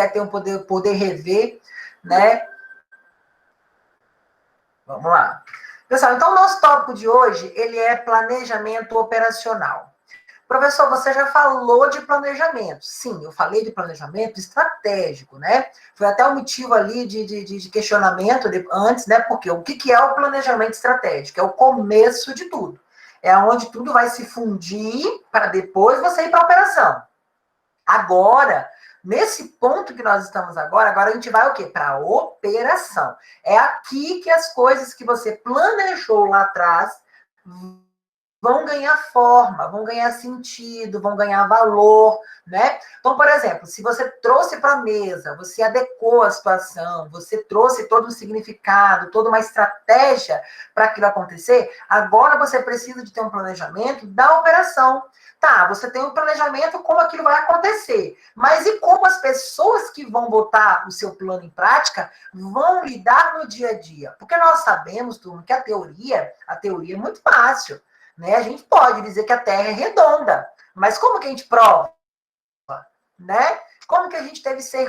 quer ter poder rever, né? Vamos lá. Pessoal, então o nosso tópico de hoje, ele é planejamento operacional. Professor, você já falou de planejamento. Sim, eu falei de planejamento estratégico, né? Foi até um motivo ali de questionamento antes, né? Porque o que é o planejamento estratégico? É o começo de tudo. É onde tudo vai se fundir para depois você ir para a operação. Agora, nesse ponto que nós estamos agora a gente vai o quê? Para a operação. É aqui que as coisas que você planejou lá atrás vão ganhar forma, vão ganhar sentido, vão ganhar valor, né? Então, por exemplo, se você trouxe para a mesa, você adequou a situação, você trouxe todo um significado, toda uma estratégia para aquilo acontecer, agora você precisa de ter um planejamento da operação. Tá, você tem um planejamento como aquilo vai acontecer, mas e como as pessoas que vão botar o seu plano em prática vão lidar no dia a dia? Porque nós sabemos, turma, que a teoria é muito fácil. Né? A gente pode dizer que a Terra é redonda, mas como que a gente prova? Né? Como que a gente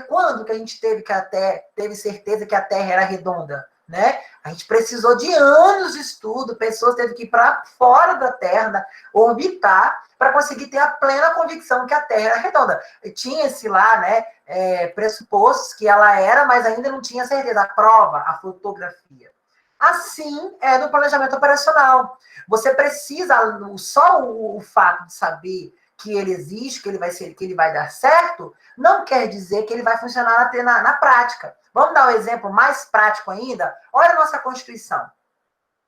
quando que a gente teve certeza que a Terra era redonda? Né? A gente precisou de anos de estudo, pessoas teve que ir para fora da Terra, orbitar, para conseguir ter a plena convicção que a Terra era redonda. Tinha-se lá, né, pressupostos que ela era, mas ainda não tinha certeza. A prova, a fotografia. Assim é no planejamento operacional. Você precisa, só o fato de saber que ele existe, que ele vai dar certo, não quer dizer que ele vai funcionar na prática. Vamos dar um exemplo mais prático ainda? Olha a nossa Constituição.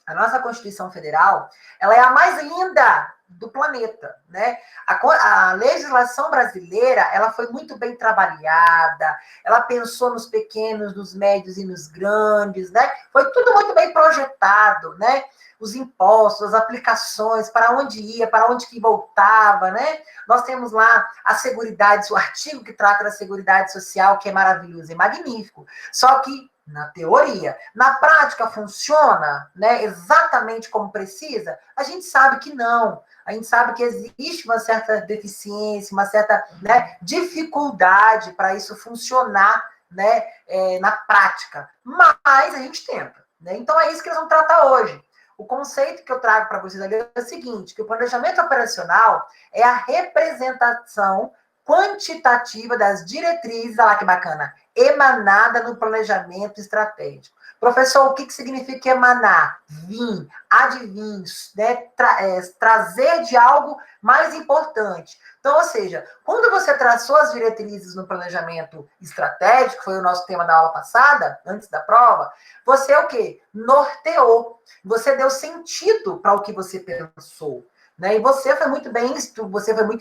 A nossa Constituição Federal, ela é a mais linda do planeta, né? A legislação brasileira, ela foi muito bem trabalhada, ela pensou nos pequenos, nos médios e nos grandes, né? Foi tudo muito bem projetado, né? Os impostos, as aplicações, para onde ia, para onde que voltava, né? Nós temos lá a Seguridade, o artigo que trata da Seguridade Social, que é maravilhoso e magnífico. Só que na teoria. Na prática, funciona, né, exatamente como precisa? A gente sabe que não. A gente sabe que existe uma certa deficiência, uma certa, né, dificuldade para isso funcionar, né, na prática. Mas a gente tenta. Né? Então, é isso que nós vamos tratar hoje. O conceito que eu trago para vocês ali é o seguinte, que o planejamento operacional é a representação quantitativa das diretrizes, olha lá que bacana, emanada no planejamento estratégico. Professor, o que significa emanar? Vir, advir, né? Trazer de algo mais importante. Então, ou seja, quando você traçou as diretrizes no planejamento estratégico, foi o nosso tema da aula passada, antes da prova, você o quê? Norteou. Você deu sentido para o que você pensou. Né? E você foi muito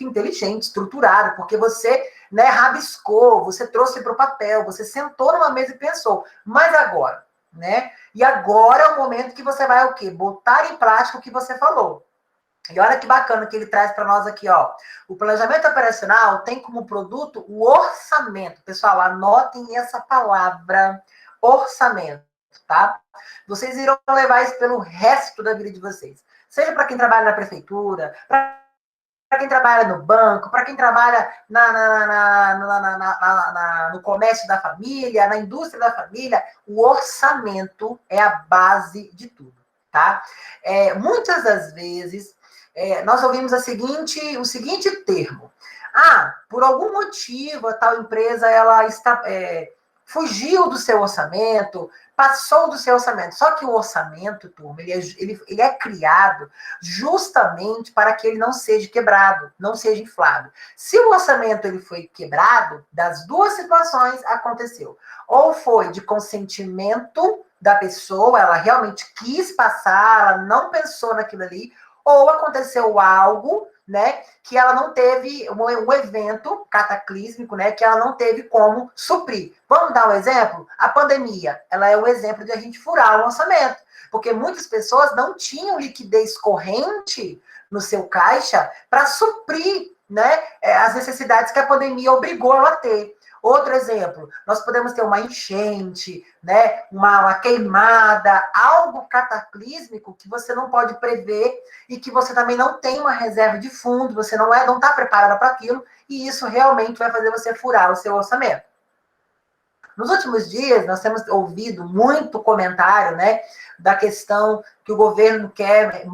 inteligente, estruturado, porque você, né, rabiscou, você trouxe para o papel, você sentou numa mesa e pensou. Mas agora, né? E agora é o momento que você vai o quê? Botar em prática o que você falou. E olha que bacana que ele traz para nós aqui, ó. O planejamento operacional tem como produto o orçamento. Pessoal, anotem essa palavra, orçamento, tá? Vocês irão levar isso pelo resto da vida de vocês. Seja para quem trabalha na prefeitura, para quem trabalha no banco, para quem trabalha no comércio da família, na indústria da família, o orçamento é a base de tudo, tá? Muitas das vezes, nós ouvimos o seguinte termo. Por algum motivo, a tal empresa ela fugiu do seu orçamento, passou do seu orçamento. Só que o orçamento, turma, ele é criado justamente para que ele não seja quebrado, não seja inflado. Se o orçamento ele foi quebrado, das duas situações aconteceu. Ou foi de consentimento da pessoa, ela realmente quis passar, ela não pensou naquilo ali, ou aconteceu algo, né, que ela não teve, um evento cataclísmico, né, que ela não teve como suprir. Vamos dar um exemplo? A pandemia, ela é um exemplo de a gente furar o orçamento, porque muitas pessoas não tinham liquidez corrente no seu caixa para suprir, né, as necessidades que a pandemia obrigou ela a ter. Outro exemplo, nós podemos ter uma enchente, né, uma queimada, algo cataclísmico que você não pode prever e que você também não tem uma reserva de fundo, você não está preparada para aquilo, e isso realmente vai fazer você furar o seu orçamento. Nos últimos dias, nós temos ouvido muito comentário, né, da questão que o governo quer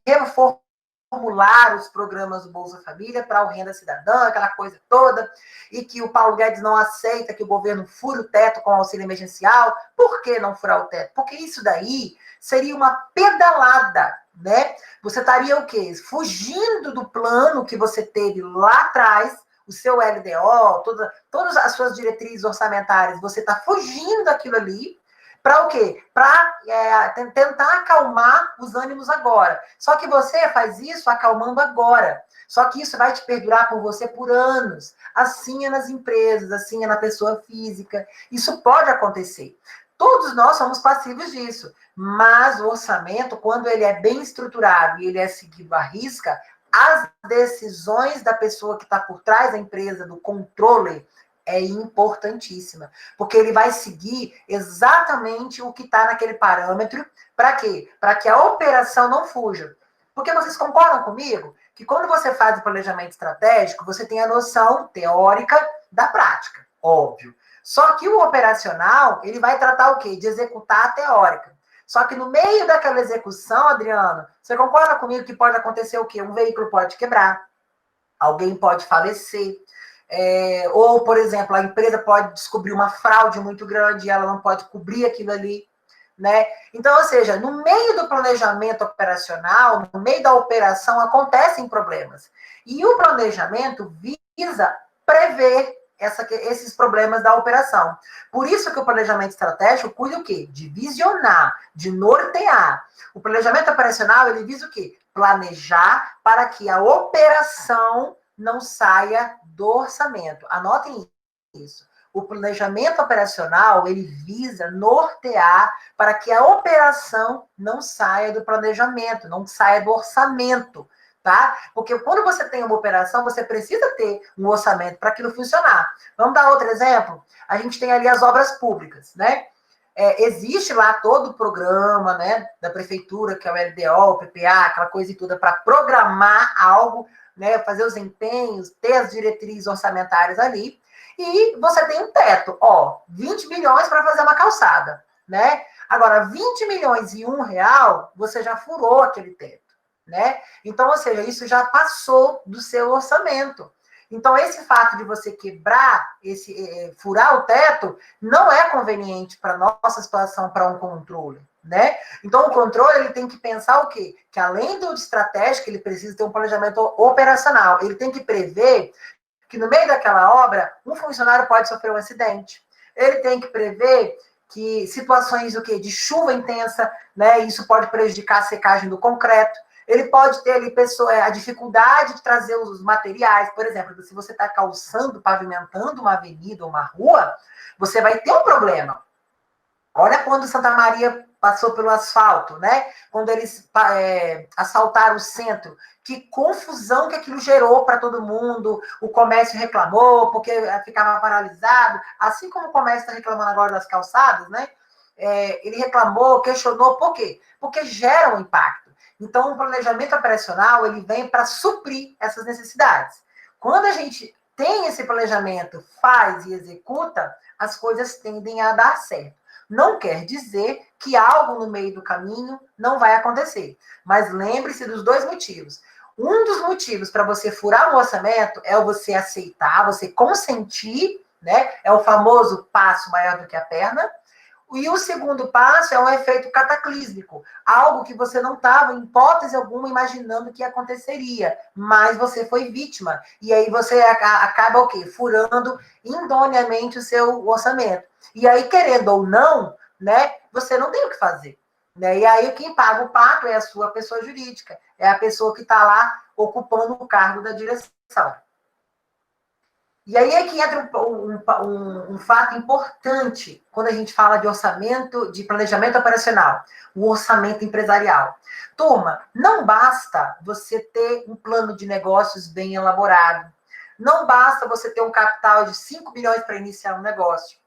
reformular os programas do Bolsa Família para o Renda Cidadã, aquela coisa toda, e que o Paulo Guedes não aceita que o governo fure o teto com o auxílio emergencial. Por que não furar o teto? Porque isso daí seria uma pedalada, né? Você estaria o quê? Fugindo do plano que você teve lá atrás, o seu LDO, todas as suas diretrizes orçamentárias, você está fugindo daquilo ali, para o quê? Para tentar acalmar os ânimos agora. Só que você faz isso acalmando agora. Só que isso vai te perdurar por você por anos. Assim é nas empresas, assim é na pessoa física. Isso pode acontecer. Todos nós somos passíveis disso. Mas o orçamento, quando ele é bem estruturado e ele é seguido à risca, as decisões da pessoa que está por trás da empresa, do controle, é importantíssima, porque ele vai seguir exatamente o que está naquele parâmetro. Para quê? Para que a operação não fuja. Porque vocês concordam comigo que quando você faz o planejamento estratégico, você tem a noção teórica da prática, óbvio. Só que o operacional, ele vai tratar o quê? De executar a teórica. Só que no meio daquela execução, Adriano, você concorda comigo que pode acontecer o quê? Um veículo pode quebrar, alguém pode falecer, ou, por exemplo, a empresa pode descobrir uma fraude muito grande e ela não pode cobrir aquilo ali, né? Então, ou seja, no meio do planejamento operacional, no meio da operação, acontecem problemas. E o planejamento visa prever esses problemas da operação. Por isso que o planejamento estratégico cuida o quê? De visionar, de nortear. O planejamento operacional, ele visa o quê? Planejar para que a operação não saia do orçamento. Anotem isso. O planejamento operacional, ele visa nortear para que a operação não saia do planejamento, não saia do orçamento, tá? Porque quando você tem uma operação, você precisa ter um orçamento para aquilo funcionar. Vamos dar outro exemplo? A gente tem ali as obras públicas, né? Existe lá todo o programa, né, da prefeitura, que é o LDO, o PPA, aquela coisa e tudo, para programar algo, né, fazer os empenhos, ter as diretrizes orçamentárias ali, e você tem um teto, 20 milhões para fazer uma calçada, né? Agora, 20 milhões e R$ 1, você já furou aquele teto, né? Então, ou seja, isso já passou do seu orçamento. Então, esse fato de você quebrar, furar o teto, não é conveniente para a nossa situação, para um controle, né? Então, o controle, ele tem que pensar o quê? Que além do estratégico, ele precisa ter um planejamento operacional. Ele tem que prever que no meio daquela obra, um funcionário pode sofrer um acidente. Ele tem que prever que situações de chuva intensa, né? Isso pode prejudicar a secagem do concreto. Ele pode ter ali a dificuldade de trazer os materiais. Por exemplo, se você está calçando, pavimentando uma avenida ou uma rua, você vai ter um problema. Olha quando Santa Maria passou pelo asfalto, né? Quando eles assaltaram o centro. Que confusão que aquilo gerou para todo mundo. O comércio reclamou, porque ficava paralisado. Assim como o comércio está reclamando agora das calçadas, né? Ele reclamou, questionou. Por quê? Porque gera um impacto. Então, o planejamento operacional, ele vem para suprir essas necessidades. Quando a gente tem esse planejamento, faz e executa, as coisas tendem a dar certo. Não quer dizer que algo no meio do caminho não vai acontecer. Mas lembre-se dos dois motivos. Um dos motivos para você furar um orçamento é você aceitar, você consentir, né? É o famoso passo maior do que a perna. E o segundo passo é um efeito cataclísmico, algo que você não estava, em hipótese alguma, imaginando que aconteceria, mas você foi vítima. E aí você acaba o quê? Furando indoniamente o seu orçamento. E aí, querendo ou não, né, você não tem o que fazer. Né? E aí quem paga o pato é a sua pessoa jurídica, é a pessoa que está lá ocupando o cargo da direção. E aí é que entra um fato importante quando a gente fala de orçamento, de planejamento operacional, o orçamento empresarial. Turma, não basta você ter um plano de negócios bem elaborado, não basta você ter um capital de 5 milhões para iniciar um negócio.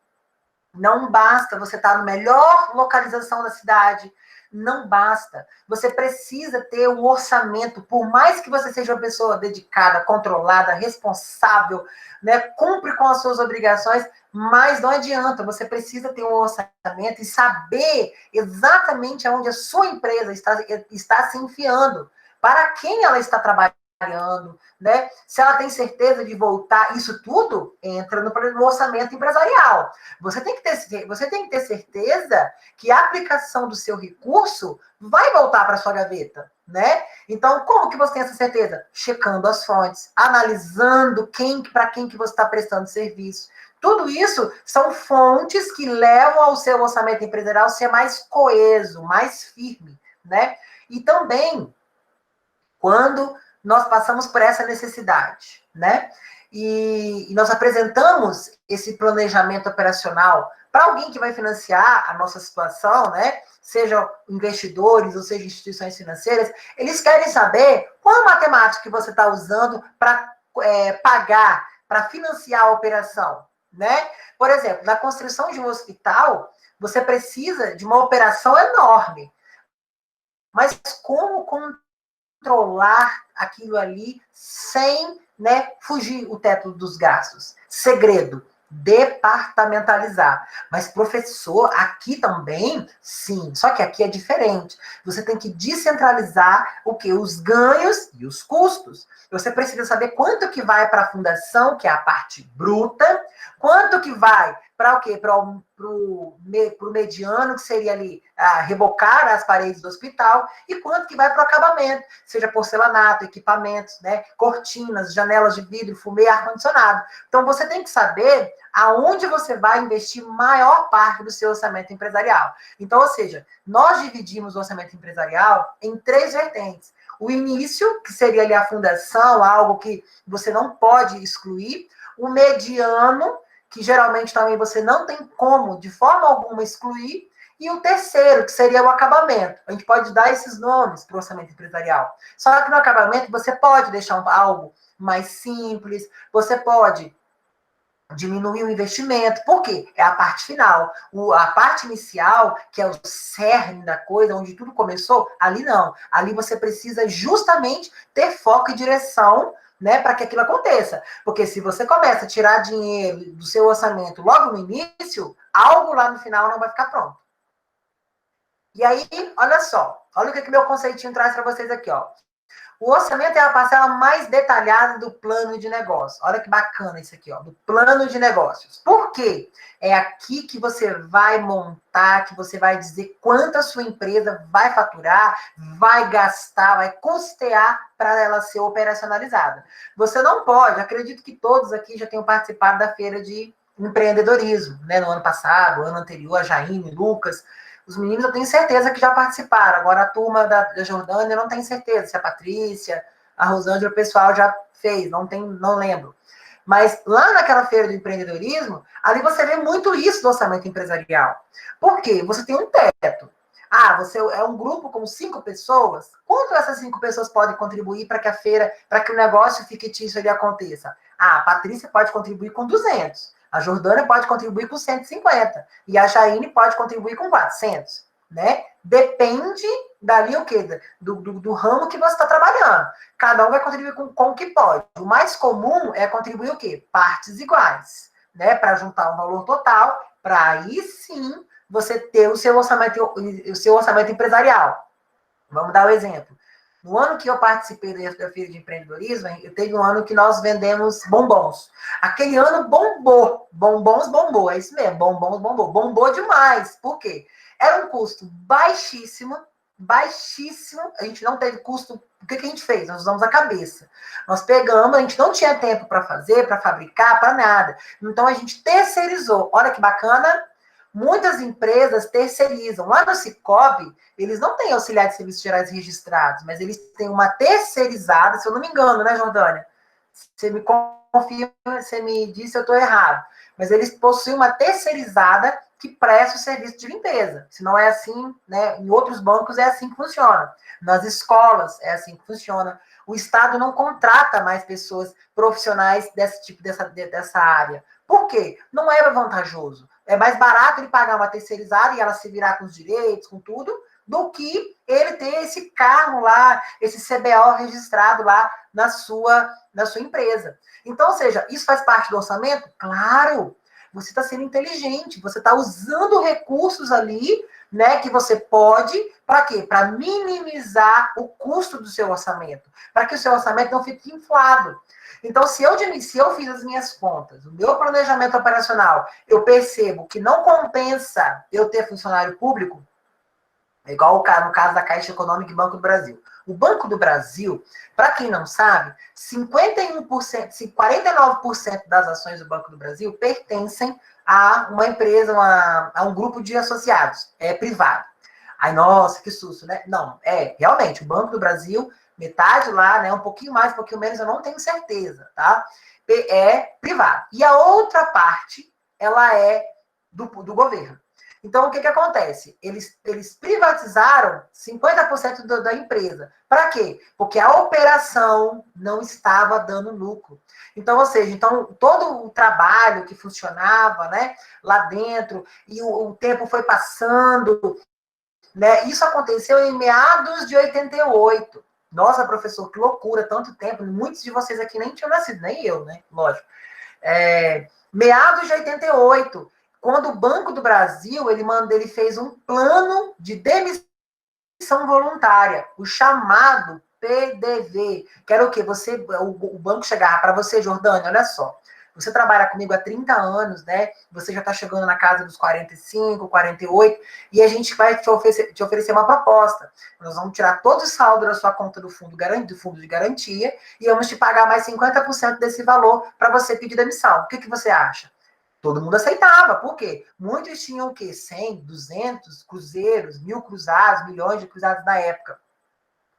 Não basta você estar na melhor localização da cidade, não basta. Você precisa ter um orçamento, por mais que você seja uma pessoa dedicada, controlada, responsável, né, cumpre com as suas obrigações, mas não adianta, você precisa ter um orçamento e saber exatamente aonde a sua empresa está se enfiando, para quem ela está trabalhando, né? Se ela tem certeza de voltar, isso tudo entra no orçamento empresarial. Você tem que ter certeza que a aplicação do seu recurso vai voltar para sua gaveta, né? Então, como que você tem essa certeza? Checando as fontes, analisando para quem que você está prestando serviço. Tudo isso são fontes que levam ao seu orçamento empresarial ser mais coeso, mais firme, né? E também quando nós passamos por essa necessidade, né? E nós apresentamos esse planejamento operacional para alguém que vai financiar a nossa situação, né? Seja investidores ou seja instituições financeiras, eles querem saber qual a matemática que você está usando para pagar, para financiar a operação, né? Por exemplo, na construção de um hospital, você precisa de uma operação enorme. Mas como controlar aquilo ali sem, né, fugir o teto dos gastos? Segredo: departamentalizar. Mas, professor, aqui também, sim, só que aqui é diferente. Você tem que descentralizar o quê? Os ganhos e os custos. Você precisa saber quanto que vai para a fundação, que é a parte bruta, quanto que vai para o quê? Para o mediano, que seria ali rebocar as paredes do hospital, e quanto que vai para o acabamento, seja porcelanato, equipamentos, né, cortinas, janelas de vidro, fumê, ar-condicionado. Então, você tem que saber aonde você vai investir maior parte do seu orçamento empresarial. Então, ou seja, nós dividimos o orçamento empresarial em 3 vertentes. O início, que seria ali a fundação, algo que você não pode excluir. O mediano, que geralmente também você não tem como, de forma alguma, excluir. E o terceiro, que seria o acabamento. A gente pode dar esses nomes para o orçamento empresarial. Só que no acabamento você pode deixar algo mais simples, você pode diminuir o investimento. Por quê? É a parte final. A parte inicial, que é o cerne da coisa, onde tudo começou, ali não. Ali você precisa justamente ter foco e direção, né, para que aquilo aconteça. Porque se você começa a tirar dinheiro do seu orçamento logo no início, algo lá no final não vai ficar pronto. E aí, olha só, olha o que meu conceitinho traz para vocês aqui, ó. O orçamento é a parcela mais detalhada do plano de negócio. Olha que bacana isso aqui, ó, do plano de negócios. Por quê? É aqui que você vai montar, que você vai dizer quanto a sua empresa vai faturar, vai gastar, vai custear para ela ser operacionalizada. Você não pode, acredito que todos aqui já tenham participado da feira de empreendedorismo, né, no ano passado, ano anterior, a Jaine, Lucas. Os meninos eu tenho certeza que já participaram. Agora a turma da Jordânia eu não tenho certeza se a Patrícia, a Rosângela, o pessoal já fez, não lembro. Mas lá naquela feira do empreendedorismo, ali você vê muito isso do orçamento empresarial. Por quê? Você tem um teto. Ah, você é um grupo com 5 pessoas. Quanto essas 5 pessoas podem contribuir para que a feira, para que o negócio fictício ali aconteça? Ah, a Patrícia pode contribuir com 200. A Jordânia pode contribuir com 150. E a Jaine pode contribuir com 400. Né? Depende dali o quê? Do ramo que você está trabalhando. Cada um vai contribuir com o que pode. O mais comum é contribuir o quê? Partes iguais. Né? Para juntar um valor total, para aí sim você ter o seu orçamento empresarial. Vamos dar um exemplo. No ano que eu participei da Feira de Empreendedorismo, eu teve um ano que nós vendemos bombons. Aquele ano bombou. Bombons bombou. É isso mesmo. Bombons bombou. Bombou demais. Por quê? Era um custo baixíssimo. Baixíssimo. A gente não teve custo. O que a gente fez? Nós usamos a cabeça. Nós pegamos, a gente não tinha tempo para fazer, para fabricar, para nada. Então a gente terceirizou. Olha que bacana. Muitas empresas terceirizam. Lá no Cicobi, eles não têm auxiliar de serviços gerais registrados, mas eles têm uma terceirizada, se eu não me engano, né, Jordânia? Você me confirma, você me diz se eu estou errado. Mas eles possuem uma terceirizada que presta o serviço de limpeza. Se não é assim, né? Em outros bancos é assim que funciona. Nas escolas é assim que funciona. O Estado não contrata mais pessoas profissionais dessa área. Por quê? Não era vantajoso. É mais barato ele pagar uma terceirizada e ela se virar com os direitos, com tudo, do que ele ter esse carro lá, esse CBO registrado lá na sua empresa. Então, ou seja, isso faz parte do orçamento? Claro! Você está sendo inteligente, você está usando recursos ali, né, que você pode, para quê? Para minimizar o custo do seu orçamento, para que o seu orçamento não fique inflado. Então, se eu fiz as minhas contas, o meu planejamento operacional, eu percebo que não compensa eu ter funcionário público, é igual no caso da Caixa Econômica e Banco do Brasil. O Banco do Brasil, para quem não sabe, 51%, 49% das ações do Banco do Brasil pertencem a uma empresa, a um grupo de associados, é privado. Aí, nossa, que susto, né? Não, realmente, o Banco do Brasil, metade lá, né? Um pouquinho mais, um pouquinho menos, eu não tenho certeza, tá? É privado. E a outra parte, ela é do governo. Então, o que acontece? Eles privatizaram 50% da empresa. Para quê? Porque a operação não estava dando lucro. Então, ou seja, todo o trabalho que funcionava, né, lá dentro, e o tempo foi passando, né, isso aconteceu em meados de 88. Nossa, professor, que loucura, tanto tempo. Muitos de vocês aqui nem tinham nascido, nem eu, né? Lógico. Meados de 88. Quando o Banco do Brasil, ele fez um plano de demissão voluntária, o chamado PDV, que era o quê? O banco chegava para você, Jordânia, olha só, você trabalha comigo há 30 anos, né? Você já está chegando na casa dos 45, 48, e a gente vai te oferecer uma proposta. Nós vamos tirar todo o saldo da sua conta do fundo de garantia e vamos te pagar mais 50% desse valor para você pedir demissão. O que você acha? Todo mundo aceitava. Por quê? Muitos tinham o quê? 100, 200 cruzeiros, 1000 cruzados, milhões de cruzados na época.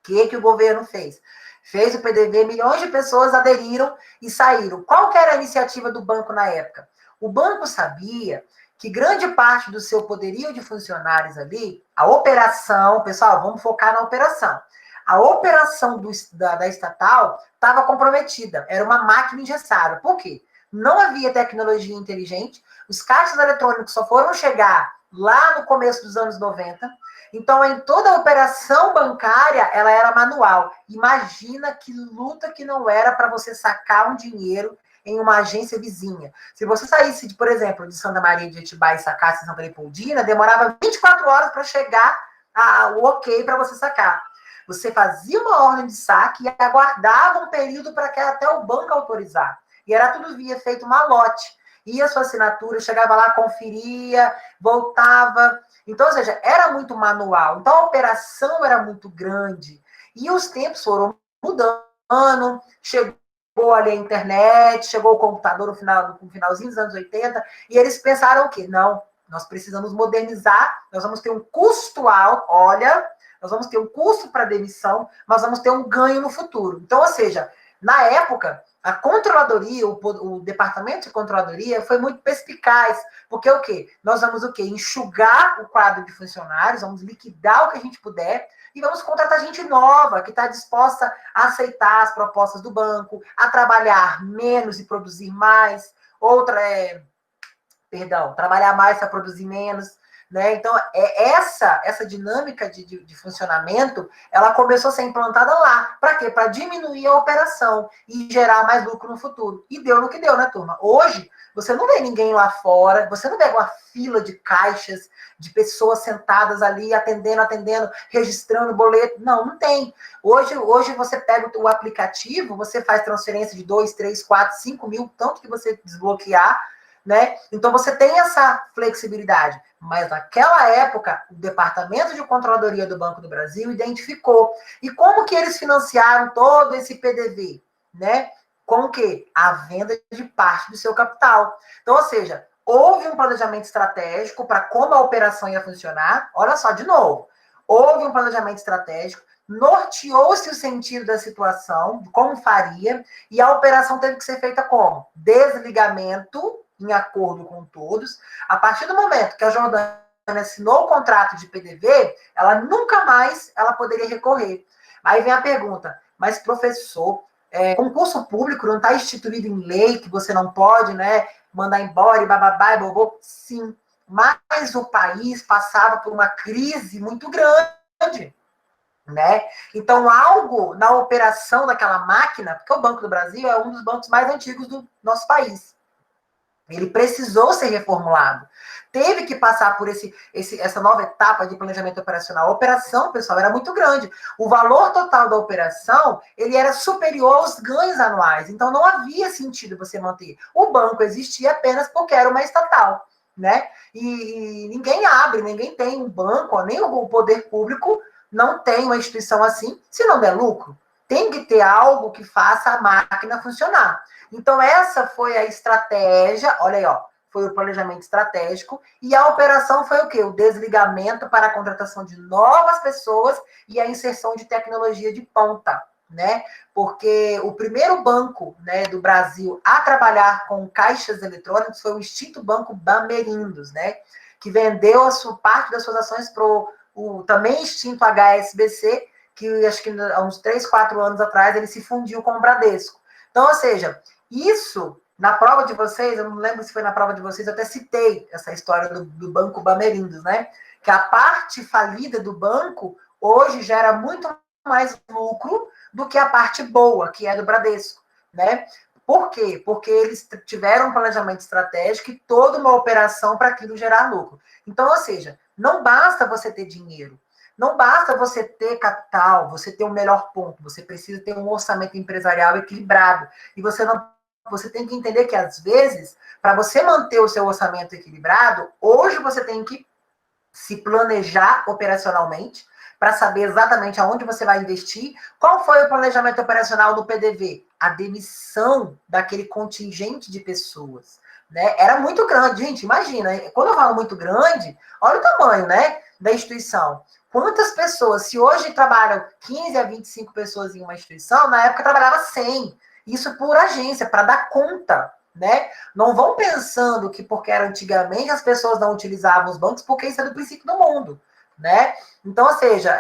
O que o governo fez? Fez o PDV, milhões de pessoas aderiram e saíram. Qual que era a iniciativa do banco na época? O banco sabia que grande parte do seu poderio de funcionários ali, a operação, pessoal, vamos focar na operação. A operação da estatal estava comprometida, era uma máquina engessada. Por quê? Não havia tecnologia inteligente, os caixas eletrônicos só foram chegar lá no começo dos anos 90, então em toda a operação bancária, ela era manual. Imagina que luta que não era para você sacar um dinheiro em uma agência vizinha. Se você saísse, por exemplo, de Santa Maria de Atibaia e sacasse em Santa Leopoldina, demorava 24 horas para chegar o ok para você sacar. Você fazia uma ordem de saque e aguardava um período para que até o banco autorizar. E era tudo feito malote. Ia a sua assinatura, chegava lá, conferia, voltava. Então, ou seja, era muito manual. Então, a operação era muito grande. E os tempos foram mudando. Chegou ali a internet, chegou o computador no finalzinho dos anos 80, e eles pensaram o quê? Não, nós precisamos modernizar, nós vamos ter um custo alto, olha, nós vamos ter um custo para demissão, mas vamos ter um ganho no futuro. Então, ou seja, na época, a controladoria, o departamento de controladoria foi muito perspicaz, porque o quê? Nós vamos o quê? Enxugar o quadro de funcionários, vamos liquidar o que a gente puder e vamos contratar gente nova, que está disposta a aceitar as propostas do banco, a trabalhar menos e produzir mais, trabalhar mais para produzir menos. Né? Então, essa dinâmica de funcionamento, ela começou a ser implantada lá. Para quê? Para diminuir a operação e gerar mais lucro no futuro. E deu no que deu, né, turma? Hoje, você não vê ninguém lá fora, você não vê uma fila de caixas, de pessoas sentadas ali, atendendo, registrando boleto. Não tem. Hoje você pega o aplicativo, você faz transferência de 2, 3, 4, 5 mil, tanto que você desbloquear, né? Então, você tem essa flexibilidade. Mas, naquela época, o Departamento de Controladoria do Banco do Brasil identificou. E como que eles financiaram todo esse PDV? Né? Com o quê? A venda de parte do seu capital. Então, ou seja, houve um planejamento estratégico para como a operação ia funcionar. Olha só, de novo. Houve um planejamento estratégico, norteou-se o sentido da situação, como faria, e a operação teve que ser feita como? Desligamento, em acordo com todos. A partir do momento que a Jordânia assinou o contrato de PDV, ela nunca mais poderia recorrer. Aí vem a pergunta, mas professor, concurso público não está instituído em lei que você não pode, né, mandar embora e bababá e bobô? Sim, mas o país passava por uma crise muito grande, né? Então, algo na operação daquela máquina, porque o Banco do Brasil é um dos bancos mais antigos do nosso país. Ele precisou ser reformulado. Teve que passar por essa nova etapa de planejamento operacional. A operação, pessoal, era muito grande. O valor total da operação, ele era superior aos ganhos anuais. Então, não havia sentido você manter. O banco existia apenas porque era uma estatal, né? E ninguém abre, ninguém tem um banco, nem o poder público não tem uma instituição assim, se não der lucro. Tem que ter algo que faça a máquina funcionar. Então, essa foi a estratégia, olha aí, ó, foi o planejamento estratégico, e a operação foi o quê? O desligamento para a contratação de novas pessoas e a inserção de tecnologia de ponta, né? Porque o primeiro banco, né, do Brasil a trabalhar com caixas eletrônicos foi o extinto Banco Bamerindos, né? Que vendeu parte das suas ações para o também extinto HSBC, que acho que há uns 3, 4 anos atrás ele se fundiu com o Bradesco. Então, ou seja, isso, na prova de vocês, eu não lembro se foi na prova de vocês, eu até citei essa história do Banco Bamerindos, né? Que a parte falida do banco hoje gera muito mais lucro do que a parte boa, que é do Bradesco, né? Por quê? Porque eles tiveram um planejamento estratégico e toda uma operação para aquilo gerar lucro. Então, ou seja, não basta você ter dinheiro, não basta você ter capital, você ter um melhor ponto, você precisa ter um orçamento empresarial equilibrado. E você tem que entender que, às vezes, para você manter o seu orçamento equilibrado, hoje você tem que se planejar operacionalmente, para saber exatamente aonde você vai investir. Qual foi o planejamento operacional do PDV? A demissão daquele contingente de pessoas, né? Era muito grande, gente, imagina, quando eu falo muito grande, olha o tamanho, né, da instituição. Quantas pessoas, se hoje trabalham 15 a 25 pessoas em uma instituição, na época trabalhava 100. Isso por agência, para dar conta, né? Não vão pensando que porque era antigamente as pessoas não utilizavam os bancos, porque isso é do princípio do mundo, né? Então, ou seja,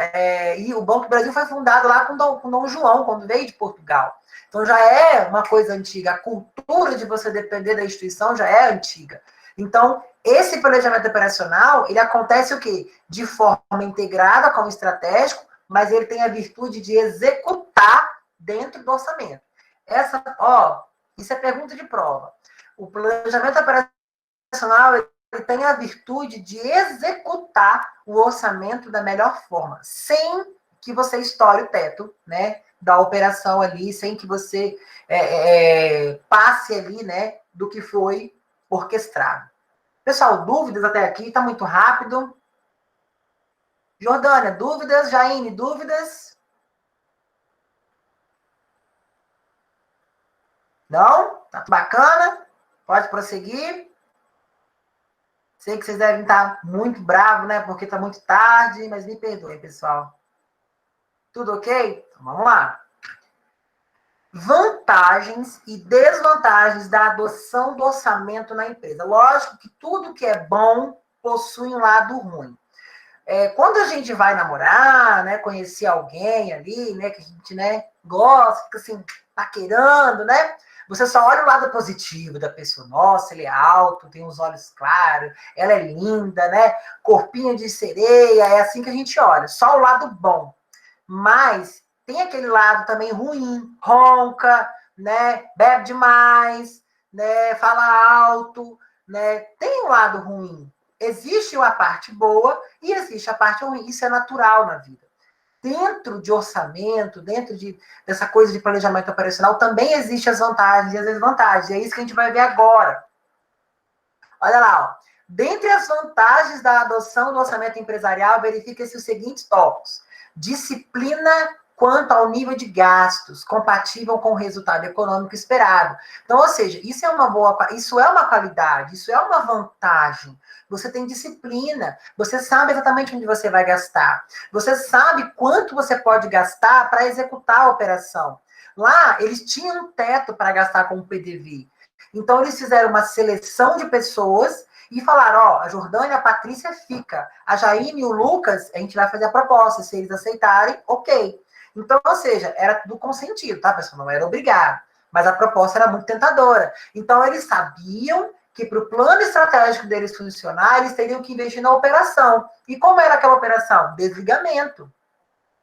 e o Banco do Brasil foi fundado lá com Dom João, quando veio de Portugal. Então já é uma coisa antiga. A cultura de você depender da instituição já é antiga. Então, esse planejamento operacional, ele acontece o quê? De forma integrada com o estratégico, mas ele tem a virtude de executar dentro do orçamento. Isso é pergunta de prova. O planejamento operacional, ele tem a virtude de executar o orçamento da melhor forma, sem que você estoure o teto, né, da operação ali, sem que você passe ali, né, do que foi orquestrado. Pessoal, dúvidas até aqui? Está muito rápido. Jordânia, dúvidas? Jaine, dúvidas? Não? Tá bacana? Pode prosseguir. Sei que vocês devem estar muito bravos, né? Porque está muito tarde, mas me perdoem, pessoal. Tudo ok? Então, vamos lá. Vantagens e desvantagens da adoção do orçamento na empresa. Lógico que tudo que é bom possui um lado ruim. Quando a gente vai namorar, né, conhecer alguém ali, né, que a gente, né, gosta, fica assim, paquerando, né? Você só olha o lado positivo da pessoa. Nossa, ele é alto, tem os olhos claros, ela é linda, né? Corpinho de sereia, é assim que a gente olha. Só o lado bom. Mas tem aquele lado também ruim, ronca, né? Bebe demais, né? Fala alto, né? Tem um lado ruim. Existe a parte boa e existe a parte ruim. Isso é natural na vida. Dentro de orçamento, dessa coisa de planejamento operacional, também existem as vantagens e as desvantagens. É isso que a gente vai ver agora. Olha lá, ó. Dentre as vantagens da adoção do orçamento empresarial, verifica-se os seguintes tópicos. Disciplina quanto ao nível de gastos, compatível com o resultado econômico esperado. Então, ou seja, isso é uma qualidade, isso é uma vantagem. Você tem disciplina, você sabe exatamente onde você vai gastar, você sabe quanto você pode gastar para executar a operação. Lá, eles tinham um teto para gastar com o PDV. Então, eles fizeram uma seleção de pessoas e falaram, ó, a Jordânia, a Patrícia fica, a Jaine e o Lucas, a gente vai fazer a proposta, se eles aceitarem, ok. Então, ou seja, era tudo consentido, tá, pessoal? Não era obrigado. Mas a proposta era muito tentadora. Então, eles sabiam que para o plano estratégico deles funcionar, eles teriam que investir na operação. E como era aquela operação? Desligamento.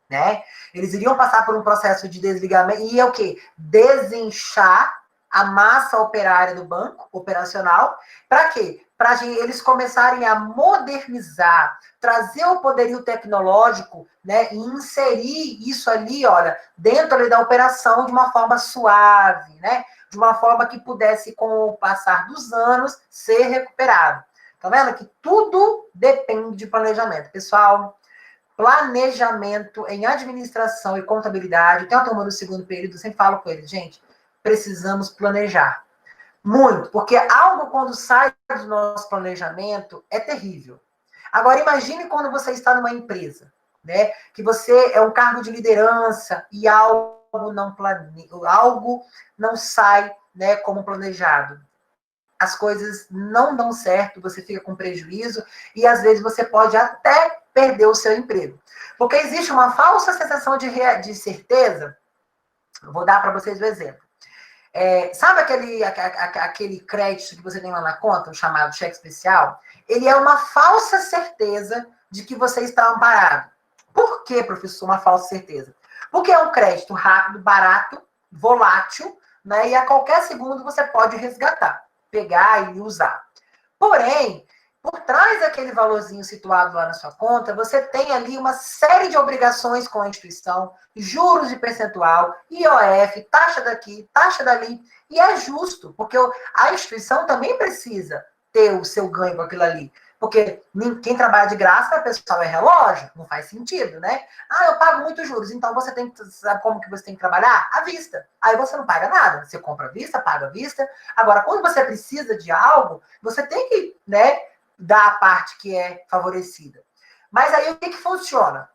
Né? Eles iriam passar por um processo de desligamento e é o quê? Desinchar a massa operária do banco operacional. Para quê? Para eles começarem a modernizar, trazer o poderio tecnológico, né, e inserir isso ali, olha, dentro ali da operação de uma forma suave, né, de uma forma que pudesse, com o passar dos anos, ser recuperado. Tá vendo que tudo depende de planejamento. Pessoal, planejamento em administração e contabilidade. Tem uma turma do segundo período, eu sempre falo com eles, gente, precisamos planejar. Muito, porque algo quando sai do nosso planejamento é terrível. Agora, imagine quando você está numa empresa, né? Que você é um cargo de liderança e algo não sai, né, como planejado. As coisas não dão certo, você fica com prejuízo e às vezes você pode até perder o seu emprego. Porque existe uma falsa sensação de certeza. Eu vou dar para vocês o exemplo. Sabe aquele crédito que você tem lá na conta, o chamado cheque especial? Ele é uma falsa certeza de que você está amparado. Por que, professor, uma falsa certeza? Porque é um crédito rápido, barato, volátil, né? E a qualquer segundo você pode resgatar, pegar e usar. Porém, por trás daquele valorzinho situado lá na sua conta, você tem ali uma série de obrigações com a instituição, juros de percentual, IOF, taxa daqui, taxa dali, e é justo, porque a instituição também precisa ter o seu ganho com aquilo ali. Porque quem trabalha de graça, pessoal, é relógio, não faz sentido, né? Ah, eu pago muitos juros, então você tem que, sabe como que você tem que trabalhar? À vista. Aí você não paga nada, você compra à vista, paga à vista. Agora, quando você precisa de algo, você tem que, né, dar a parte que é favorecida. Mas aí o que funciona?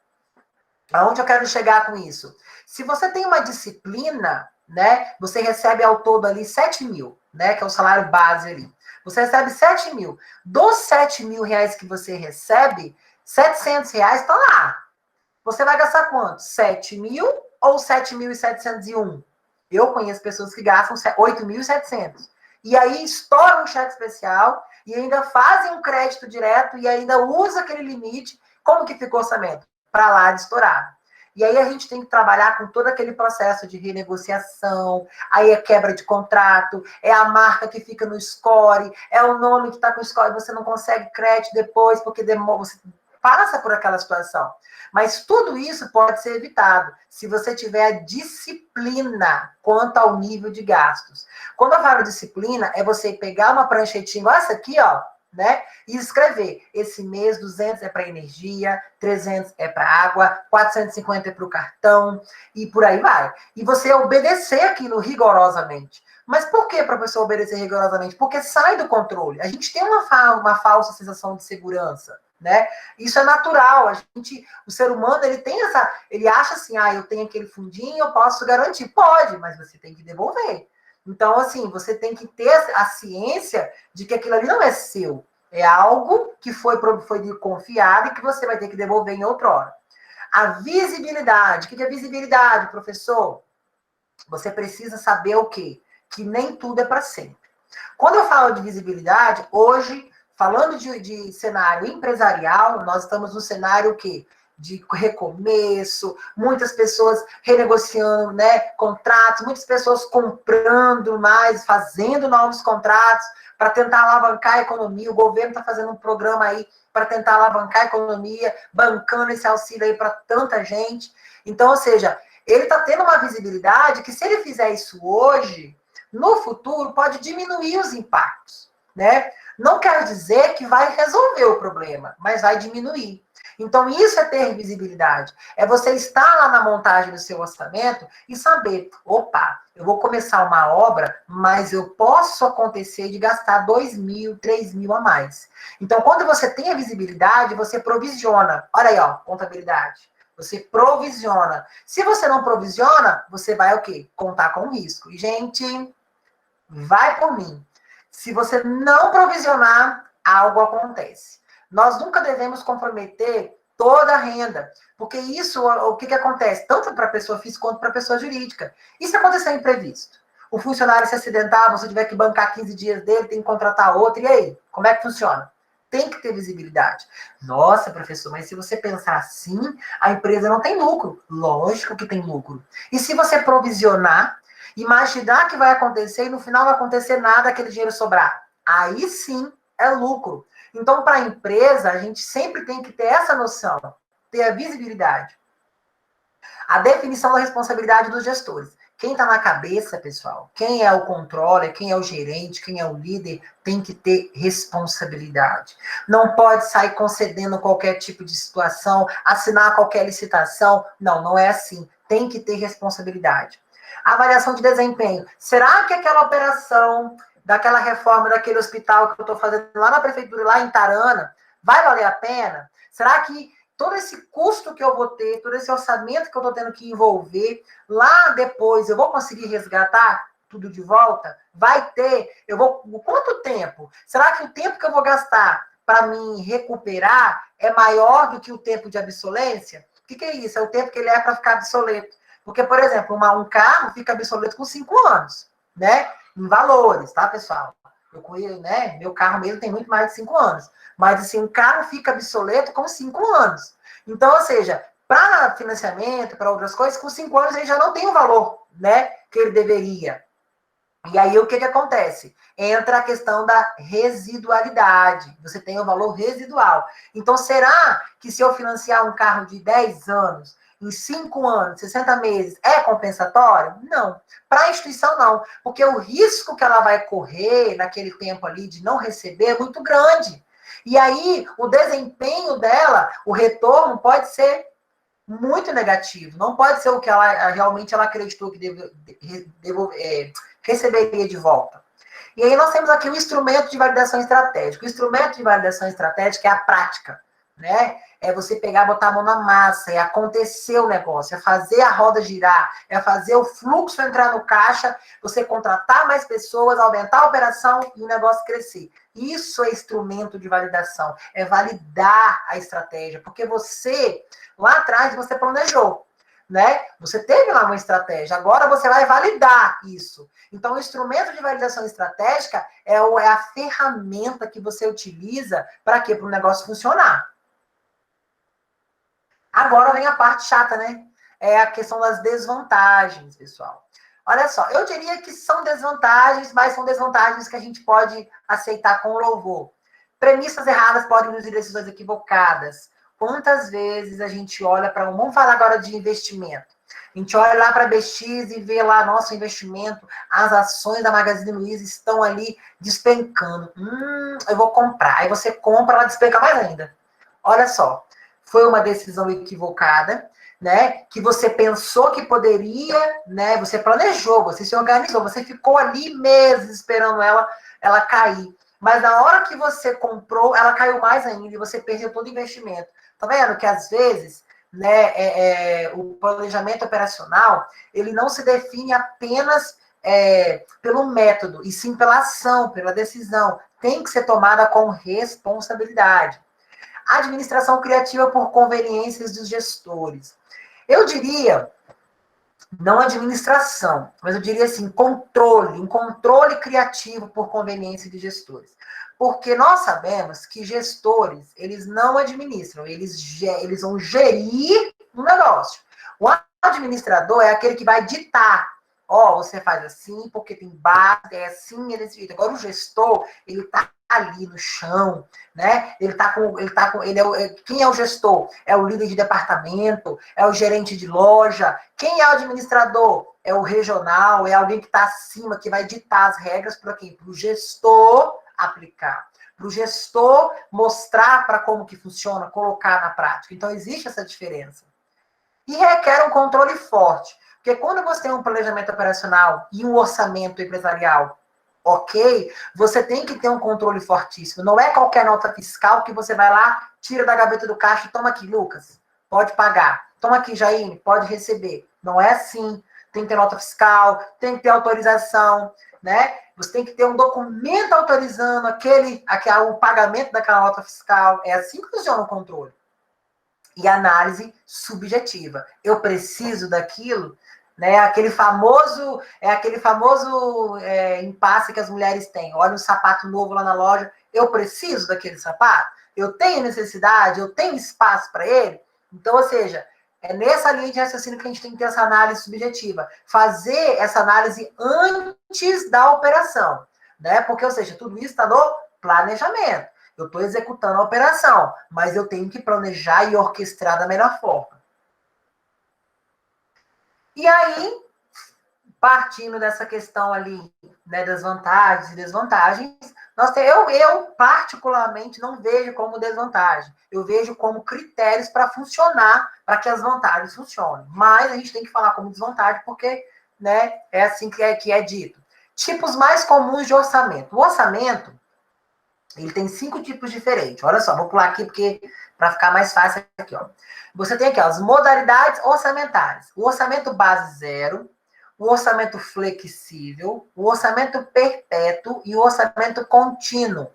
Aonde eu quero chegar com isso? Se você tem uma disciplina, né, você recebe ao todo ali 7 mil, né, que é o salário base ali. Você recebe 7 mil. Dos 7 mil reais que você recebe, 700 reais está lá. Você vai gastar quanto? 7 mil ou 7.701? Eu conheço pessoas que gastam 8.700. E aí estouram um cheque especial e ainda fazem um crédito direto e ainda usa aquele limite. Como que ficou o orçamento? Para lá de estourar. E aí a gente tem que trabalhar com todo aquele processo de renegociação, aí é quebra de contrato, é a marca que fica no score, é o nome que está com o score, você não consegue crédito depois, porque você passa por aquela situação. Mas tudo isso pode ser evitado se você tiver a disciplina quanto ao nível de gastos. Quando eu falo disciplina, é você pegar uma pranchetinha igual essa aqui, ó, né? E escrever, esse mês 200 é para energia, 300 é para água, 450 é para o cartão, e por aí vai. E você obedecer aquilo rigorosamente. Mas por que, professor, obedecer rigorosamente? Porque sai do controle. A gente tem uma falsa sensação de segurança, né? Isso é natural. O ser humano, ele acha assim, eu tenho aquele fundinho, eu posso garantir. Pode, mas você tem que devolver. Então, assim, você tem que ter a ciência de que aquilo ali não é seu. É algo que foi confiado e que você vai ter que devolver em outra hora. A visibilidade. O que é visibilidade, professor? Você precisa saber o quê? Que nem tudo é para sempre. Quando eu falo de visibilidade, hoje, falando de cenário empresarial, nós estamos no cenário o quê? De recomeço, muitas pessoas renegociando, né, contratos, muitas pessoas comprando mais, fazendo novos contratos para tentar alavancar a economia. O governo está fazendo um programa aí para tentar alavancar a economia, bancando esse auxílio aí para tanta gente. Então, ou seja, ele está tendo uma visibilidade que, se ele fizer isso hoje, no futuro pode diminuir os impactos, né? Não quer dizer que vai resolver o problema, mas vai diminuir. Então, isso é ter visibilidade. É você estar lá na montagem do seu orçamento e saber, opa, eu vou começar uma obra, mas eu posso acontecer de gastar 2 mil, 3 mil a mais. Então, quando você tem a visibilidade, você provisiona. Olha aí, ó, contabilidade. Você provisiona. Se você não provisiona, você vai o quê? Contar com risco. E, gente, vai por mim. Se você não provisionar, algo acontece. Nós nunca devemos comprometer Toda a renda. Porque isso, o que acontece? Tanto para a pessoa física quanto para a pessoa jurídica. E se acontecer imprevisto? O funcionário se acidentar, você tiver que bancar 15 dias dele, tem que contratar outro, e aí? Como é que funciona? Tem que ter visibilidade. Nossa, professor, mas se você pensar assim, a empresa não tem lucro. Lógico que tem lucro. E se você provisionar, imaginar que vai acontecer e no final não vai acontecer nada, aquele dinheiro sobrar. Aí sim é lucro. Então, para a empresa, a gente sempre tem que ter essa noção, ter a visibilidade. A definição da responsabilidade dos gestores. Quem está na cabeça, pessoal, quem é o controller, quem é o gerente, quem é o líder, tem que ter responsabilidade. Não pode sair concedendo qualquer tipo de situação, assinar qualquer licitação. Não, não é assim. Tem que ter responsabilidade. Avaliação de desempenho. Será que aquela operação, daquela reforma daquele hospital que eu estou fazendo lá na prefeitura, lá em Tarana, vai valer a pena? Será que todo esse custo que eu vou ter, todo esse orçamento que eu estou tendo que envolver, lá depois eu vou conseguir resgatar tudo de volta? Vai ter? Eu vou. Quanto tempo? Será que o tempo que eu vou gastar para me recuperar é maior do que o tempo de obsolência? O que é isso? É o tempo que ele é para ficar obsoleto. Porque, por exemplo, um carro fica obsoleto com 5 anos, né? Em valores, tá, pessoal? Eu conheço, né? Meu carro mesmo tem muito mais de 5 anos. Mas, assim, um carro fica obsoleto com 5 anos. Então, ou seja, para financiamento, para outras coisas, com 5 anos ele já não tem o valor, né, que ele deveria. E aí, o que acontece? Entra a questão da residualidade. Você tem o valor residual. Então, será que se eu financiar um carro de 10 anos, em 5 anos, 60 meses, é compensatório? Não. Para a instituição, não. Porque o risco que ela vai correr naquele tempo ali de não receber é muito grande. E aí, o desempenho dela, o retorno pode ser muito negativo. Não pode ser o que ela realmente ela acreditou que receberia de volta. E aí nós temos aqui o instrumento de validação estratégica. O instrumento de validação estratégica é a prática, né? É você pegar, botar a mão na massa, é acontecer o negócio, é fazer a roda girar, é fazer o fluxo entrar no caixa, você contratar mais pessoas, aumentar a operação e o negócio crescer. Isso é instrumento de validação, é validar a estratégia, porque você, lá atrás, você planejou, né? Você teve lá uma estratégia, agora você vai validar isso. Então, o instrumento de validação estratégica é a ferramenta que você utiliza para quê? Para o negócio funcionar. Agora vem a parte chata, né? É a questão das desvantagens, pessoal. Olha só, eu diria que são desvantagens, mas são desvantagens que a gente pode aceitar com louvor. Premissas erradas podem induzir decisões equivocadas. Quantas vezes a gente olha para vamos falar agora de investimento. A gente olha lá para a BX e vê lá nosso investimento, as ações da Magazine Luiza estão ali despencando. Eu vou comprar. Aí você compra, ela despenca mais ainda. Olha só, foi uma decisão equivocada, né? Que você pensou que poderia, né? Você planejou, você se organizou, você ficou ali meses esperando ela cair. Mas na hora que você comprou, ela caiu mais ainda e você perdeu todo o investimento. Tá vendo que às vezes, né, o planejamento operacional, ele não se define apenas pelo método, e sim pela ação, pela decisão. Tem que ser tomada com responsabilidade. Administração criativa por conveniências dos gestores. Eu diria, não administração, mas eu diria assim, controle, um controle criativo por conveniência de gestores. Porque nós sabemos que gestores, eles não administram, eles vão gerir um negócio. O administrador é aquele que vai ditar. Você faz assim, porque tem base, é assim, é desse jeito. Agora, o gestor, ele está ali no chão, né? Quem é o gestor? É o líder de departamento, é o gerente de loja. Quem é o administrador? É o regional, é alguém que está acima, que vai ditar as regras para quem? Para o gestor aplicar. Para o gestor mostrar para como que funciona, colocar na prática. Então, existe essa diferença. E requer um controle forte. Porque quando você tem um planejamento operacional e um orçamento empresarial ok, você tem que ter um controle fortíssimo. Não é qualquer nota fiscal que você vai lá, tira da gaveta do caixa e toma aqui, Lucas, pode pagar. Toma aqui, Jaine, pode receber. Não é assim. Tem que ter nota fiscal, tem que ter autorização, né? Você tem que ter um documento autorizando o pagamento daquela nota fiscal. É assim que funciona o controle. e análise subjetiva. Eu preciso daquilo, né? Aquele famoso impasse que as mulheres têm. Olha um sapato novo lá na loja, eu preciso daquele sapato? Eu tenho necessidade? Eu tenho espaço para ele? Então, ou seja, é nessa linha de raciocínio que a gente tem que ter essa análise subjetiva. Fazer essa análise antes da operação, né? Porque, ou seja, tudo isso está no planejamento. Eu estou executando a operação, mas eu tenho que planejar e orquestrar da melhor forma. E aí, partindo dessa questão ali, né, das vantagens e desvantagens, eu particularmente não vejo como desvantagem. Eu vejo como critérios para funcionar, para que as vantagens funcionem. Mas a gente tem que falar como desvantagem, porque, né, é assim que é dito. Tipos mais comuns de orçamento. O orçamento, ele tem 5 tipos diferentes. Olha só, vou pular aqui porque para ficar mais fácil aqui, ó. Você tem aqui, ó, as modalidades orçamentárias. O orçamento base 0, o orçamento flexível, o orçamento perpétuo e o orçamento contínuo.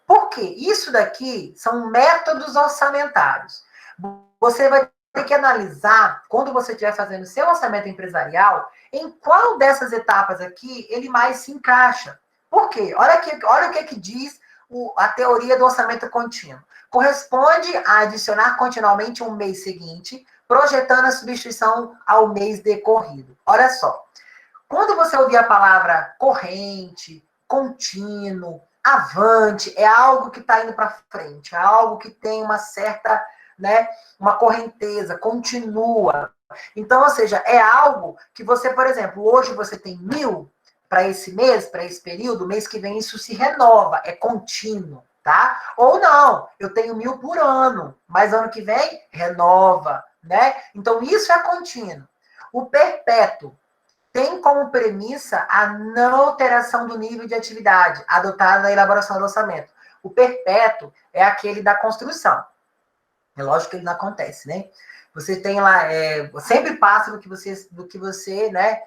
Por quê? Isso daqui são métodos orçamentários. Você vai ter que analisar, quando você estiver fazendo seu orçamento empresarial, em qual dessas etapas aqui ele mais se encaixa. Por quê? Olha o que diz a teoria do orçamento contínuo. Corresponde a adicionar continuamente um mês seguinte, projetando a substituição ao mês decorrido. Olha só. Quando você ouvir a palavra corrente, contínuo, avante, é algo que está indo para frente, é algo que tem uma certa, né, uma correnteza, continua. Então, ou seja, é algo que você, por exemplo, hoje você tem 1.000 para esse mês, para esse período, mês que vem isso se renova, é contínuo, tá? Ou não, eu tenho 1.000 por ano, mas ano que vem renova, né? Então, isso é contínuo. O perpétuo tem como premissa a não alteração do nível de atividade adotado na elaboração do orçamento. O perpétuo é aquele da construção. É lógico que ele não acontece, né? Você tem lá, sempre passa do que você né,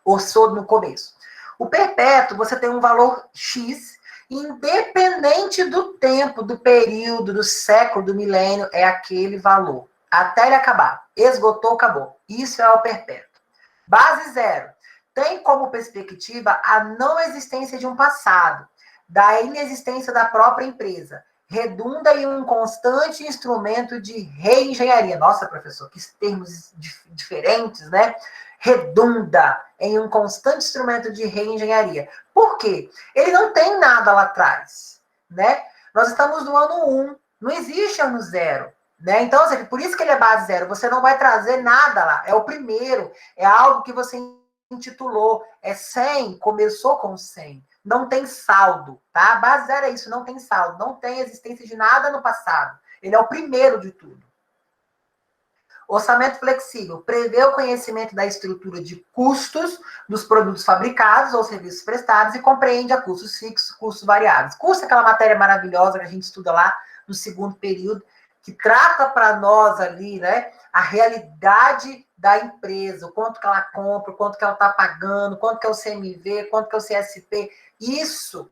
orçou no começo. O perpétuo, você tem um valor X, independente do tempo, do período, do século, do milênio, é aquele valor. Até ele acabar. Esgotou, acabou. Isso é o perpétuo. Base 0. Tem como perspectiva a não existência de um passado, da inexistência da própria empresa. Redunda em um constante instrumento de reengenharia. Nossa, professor, que termos diferentes, né? Redunda em um constante instrumento de reengenharia. Por quê? Ele não tem nada lá atrás, né? Nós estamos no ano 1, não existe ano 0. Né? Então, assim, por isso que ele é base 0. Você não vai trazer nada lá. É o primeiro. É algo que você intitulou. É 100, começou com 100. Não tem saldo, tá? A base 0 é isso, não tem saldo. Não tem existência de nada no passado. Ele é o primeiro de tudo. Orçamento flexível. Prevê o conhecimento da estrutura de custos dos produtos fabricados ou serviços prestados e compreende a custos fixos, custos variáveis. Custo é aquela matéria maravilhosa que a gente estuda lá no segundo período, que trata para nós ali, né, a realidade da empresa, o quanto que ela compra, o quanto que ela está pagando, quanto que é o CMV, quanto que é o CSP, isso,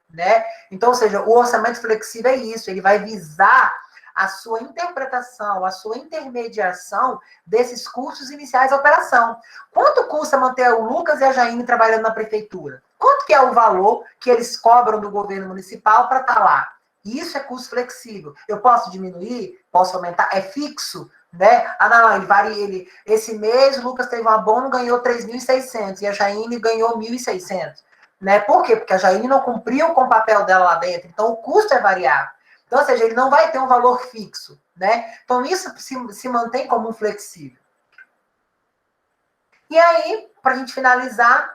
né? Então, ou seja, o orçamento flexível é isso, ele vai visar a sua interpretação, a sua intermediação desses custos iniciais da operação. Quanto custa manter o Lucas e a Jaine trabalhando na prefeitura? Quanto que é o valor que eles cobram do governo municipal para estar lá? Isso é custo flexível. Eu posso diminuir, posso aumentar, é fixo, né? Ah, não, ele varia. Esse mês o Lucas teve um abono, ganhou 3.600 e a Jaine ganhou 1.600. Né? Por quê? Porque a Jaine não cumpriu com o papel dela lá dentro. Então, o custo é variável. Então, ou seja, ele não vai ter um valor fixo. Né? Então, isso se mantém como um flexível. E aí, para a gente finalizar,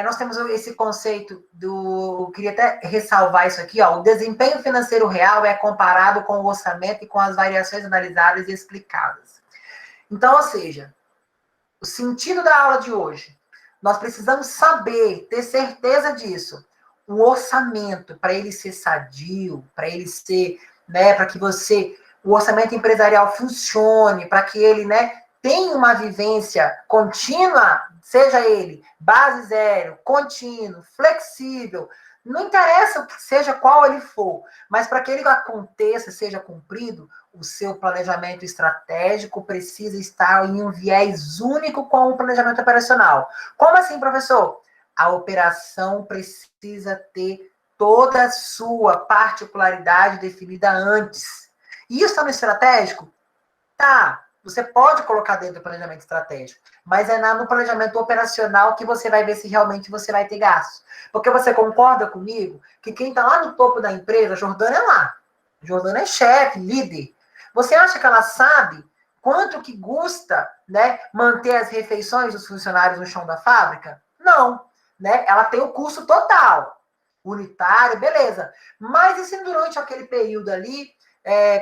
nós temos esse conceito eu queria até ressalvar isso aqui, ó, o desempenho financeiro real é comparado com o orçamento e com as variações analisadas e explicadas. Então, ou seja, o sentido da aula de hoje, nós precisamos saber, ter certeza disso, o orçamento, para ele ser sadio, para ele ser, né, para que o orçamento empresarial funcione, para que ele, né, tem uma vivência contínua, seja ele base 0, contínuo, flexível, Não interessa seja qual ele for, mas para que ele aconteça, seja cumprido, o seu planejamento estratégico precisa estar em um viés único com o planejamento operacional. Como assim, professor? A operação precisa ter toda a sua particularidade definida antes. E isso está no estratégico? Tá. Você pode colocar dentro do planejamento estratégico, mas é no planejamento operacional que você vai ver se realmente você vai ter gastos. Porque você concorda comigo que quem está lá no topo da empresa, a Jordana é lá. A Jordana é chefe, líder. Você acha que ela sabe quanto que custa, né, manter as refeições dos funcionários no chão da fábrica? Não. Né? Ela tem o custo total. Unitário, beleza. Mas e se durante aquele período ali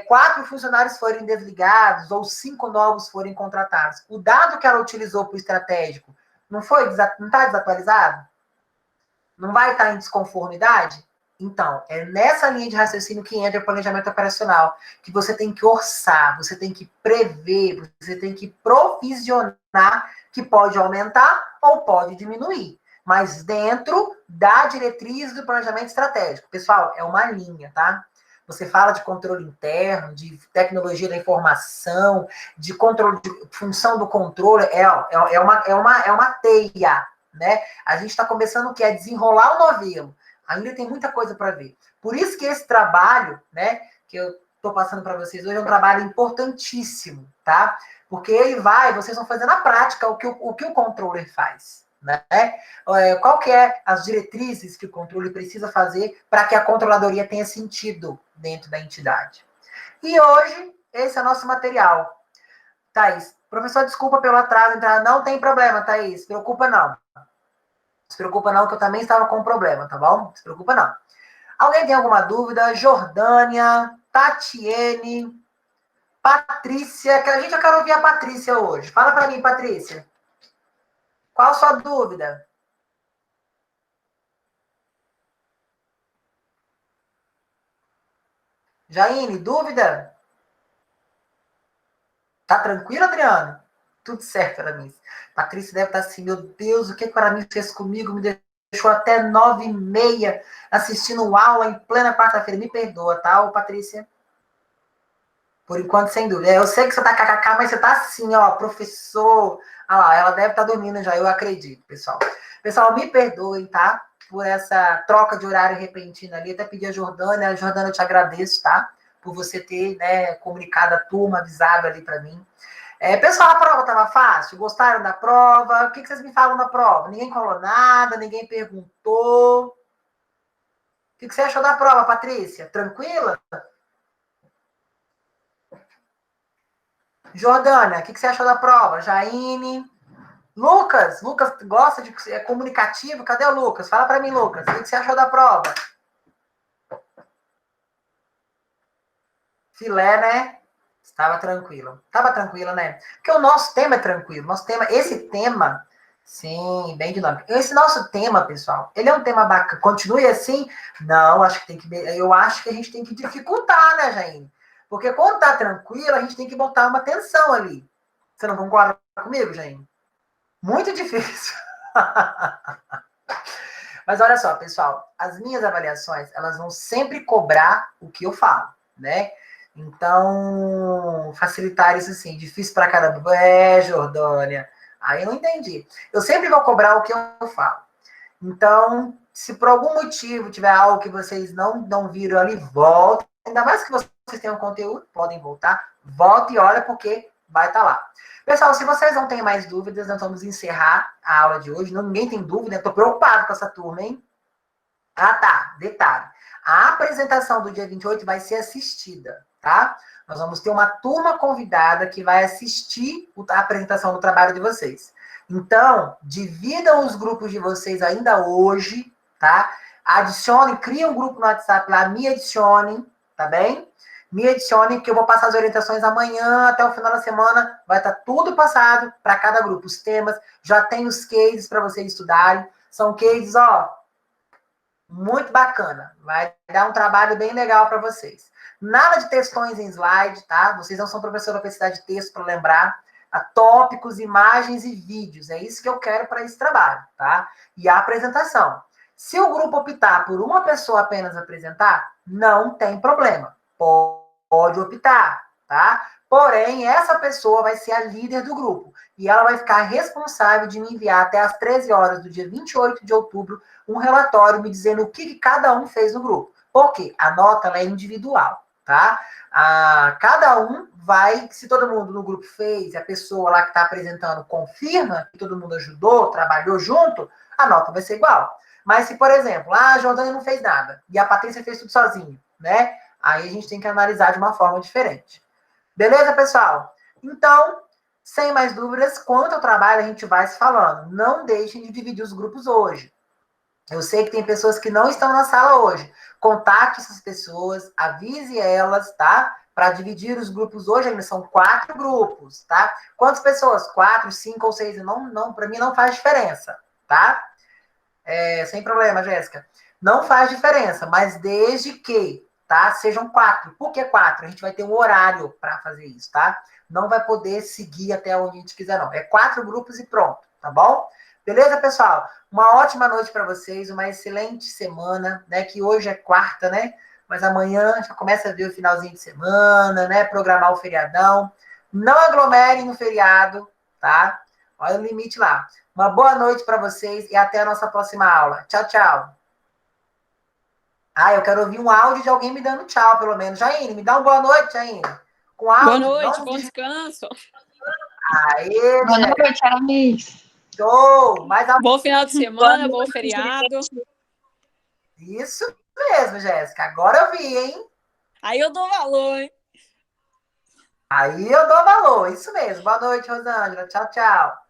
4 funcionários forem desligados ou 5 novos forem contratados? O dado que ela utilizou para o estratégico não está desatualizado? Não vai estar em desconformidade? Então, é nessa linha de raciocínio que entra o planejamento operacional, que você tem que orçar, você tem que prever, você tem que provisionar que pode aumentar ou pode diminuir, mas dentro da diretriz do planejamento estratégico. Pessoal, é uma linha, tá? Você fala de controle interno, de tecnologia da informação, de controle, de função do controle, é uma teia, né? A gente está começando o que é desenrolar o novelo. Ainda tem muita coisa para ver. Por isso que esse trabalho, né, que eu estou passando para vocês hoje, é um trabalho importantíssimo, tá? Porque vocês vão fazer na prática o que o controller faz. Né? Qual que é as diretrizes que o controle precisa fazer para que a controladoria tenha sentido dentro da entidade. E hoje, esse é o nosso material. Thaís, professor, desculpa pelo atraso, não tem problema, Thaís, se preocupa não. Se preocupa não, que eu também estava com um problema, tá bom? Se preocupa não. Alguém tem alguma dúvida? Jordânia, Tatiene, Patrícia, que a gente já quer ouvir a Patrícia hoje. Fala para mim, Patrícia. Qual a sua dúvida? Jaine, dúvida? Tá tranquilo, Adriano? Tudo certo, Aramis. Patrícia deve estar assim, meu Deus, o que o Aramis fez comigo? Me deixou até 9h30 assistindo aula em plena quarta-feira. Me perdoa, tá, ô, Patrícia? Por enquanto, sem dúvida. Eu sei que você tá kkk, mas você tá assim, ó, professor. Ah lá, ela deve estar dormindo já, eu acredito, pessoal. Pessoal, me perdoem, tá? Por essa troca de horário repentina ali. Até pedi a Jordana. A Jordana, eu te agradeço, tá? Por você ter, né, comunicado a turma, avisado ali para mim. Pessoal, a prova estava fácil? Gostaram da prova? O que vocês me falam da prova? Ninguém falou nada, ninguém perguntou. O que você achou da prova, Patrícia? Tranquila? Jordana, o que você achou da prova? Jaine? Lucas gosta de comunicativo? Cadê o Lucas? Fala para mim, Lucas. O que você achou da prova? Filé, né? Estava tranquilo. Estava tranquilo, né? Porque o nosso tema é tranquilo. Esse tema, sim, bem dinâmico. Esse nosso tema, pessoal, ele é um tema bacana. Continue assim? Não, eu acho que a gente tem que dificultar, né, Jaine? Porque quando tá tranquilo, a gente tem que botar uma tensão ali. Você não concorda comigo, Jaine? Muito difícil. Mas olha só, pessoal, as minhas avaliações, elas vão sempre cobrar o que eu falo, né? Então, facilitar isso assim, difícil pra caramba. Jordânia. Aí eu não entendi. Eu sempre vou cobrar o que eu falo. Então, se por algum motivo tiver algo que vocês não viram ali, volta. Ainda mais que vocês tenham conteúdo, podem voltar. Volta e olha, porque vai estar lá. Pessoal, se vocês não têm mais dúvidas, nós vamos encerrar a aula de hoje. Ninguém tem dúvida, estou preocupado com essa turma, hein? Ah, tá. Detalhe. A apresentação do dia 28 vai ser assistida, tá? Nós vamos ter uma turma convidada que vai assistir a apresentação do trabalho de vocês. Então, dividam os grupos de vocês ainda hoje, tá? Adicione, cria um grupo no WhatsApp lá, me adicione, tá bem? Me adicione, que eu vou passar as orientações amanhã, até o final da semana, vai estar tudo passado para cada grupo. Os temas, já tem os cases para vocês estudarem. São cases, ó, muito bacana. Vai dar um trabalho bem legal para vocês. Nada de textões em slide, tá? Vocês não são professor da precisar de texto para lembrar. Tópicos, imagens e vídeos. É isso que eu quero para esse trabalho, tá? E a apresentação. Se o grupo optar por uma pessoa apenas apresentar, não tem problema. Pode optar, tá? Porém, essa pessoa vai ser a líder do grupo. E ela vai ficar responsável de me enviar até às 13 horas do dia 28 de outubro um relatório me dizendo o que cada um fez no grupo. Por quê? A nota ela é individual, tá? Cada um vai, se todo mundo no grupo fez, a pessoa lá que está apresentando confirma que todo mundo ajudou, trabalhou junto, a nota vai ser igual. Mas se, por exemplo, a Jordânia não fez nada e a Patrícia fez tudo sozinha, né? Aí a gente tem que analisar de uma forma diferente. Beleza, pessoal? Então, sem mais dúvidas, quanto ao trabalho a gente vai se falando. Não deixem de dividir os grupos hoje. Eu sei que tem pessoas que não estão na sala hoje. Contate essas pessoas, avise elas, tá? Para dividir os grupos hoje, ainda são 4 grupos, tá? Quantas pessoas? 4, 5 ou 6? Para mim não faz diferença, tá? Sem problema, Jéssica. Não faz diferença, mas desde que, tá? Sejam 4. Por que 4? A gente vai ter um horário para fazer isso, tá? Não vai poder seguir até onde a gente quiser, não. É 4 grupos e pronto, tá bom? Beleza, pessoal? Uma ótima noite para vocês, uma excelente semana, né? Que hoje é quarta, né? Mas amanhã já começa a ver o finalzinho de semana, né? Programar o feriadão. Não aglomerem no feriado, tá? Olha o limite lá. Uma boa noite para vocês e até a nossa próxima aula. Tchau, tchau. Eu quero ouvir um áudio de alguém me dando tchau, pelo menos. Jaine, me dá uma boa noite, Jaine. Com áudio. Boa noite, bom descanso. Aê, boa noite, Aramis. Show! Bom final de semana, bom feriado. Isso mesmo, Jéssica. Agora eu vi, hein? Aí eu dou valor, hein? Aí eu dou valor. Isso mesmo. Boa noite, Rosângela. Tchau, tchau.